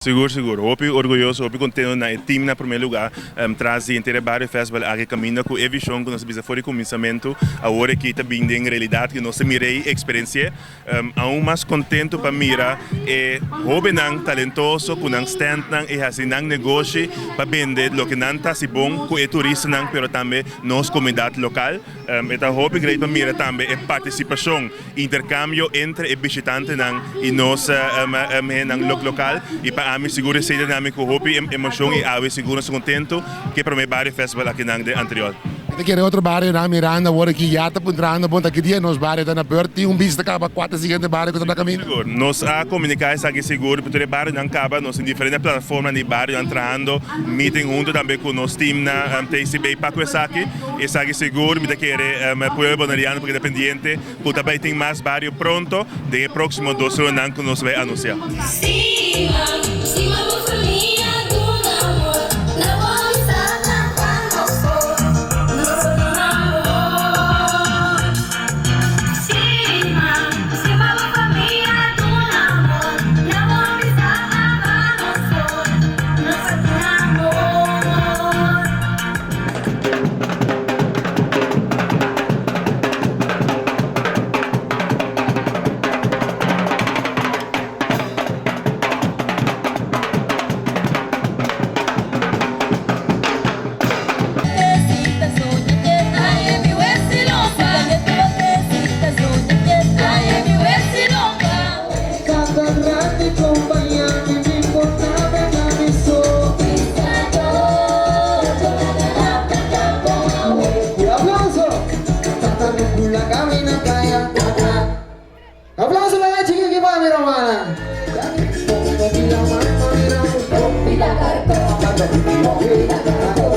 Seguro, seguro. Hopi orgulhoso, hopi contento na time na primeiro lugar, trazer inteira Barrio Festival aqui caminho com a visão que nós bisa fora começamento, agora que está vindo em realidade que nós mirei experiência, aún mais contento para mira é jovem talentoso com um stand e assim um negócio para vender lo que não está se bom com o turista não, pero também nossa comunidade local, então hopi grande para mira também é participação, intercâmbio entre o visitante e nossa local e para ami seguro sei dinâmico hopi emoção e ave seguro se contento que para mim Barrio Festival aqui na anterior. Ik keer outro barrio na Miranda, word ik hier te puntrando, bom aqui dia nos barrio da na perto, vista acaba quatro seguinte barrio que tá na caminho. Seguro, nós a comunicar isso aqui seguro, porque o barrio não acaba, nós em diferentes plataformas de barrio entrando, meeting junto também com nosso time na TCB para com isso aqui seguro, me da querer apoio bonariano porque dependiente, porque também tem mais barrio pronto, de próximo 2 anos que nós vai anunciar. Aplauso para chica que va, mi hermana. Bila cartón, bila cartón.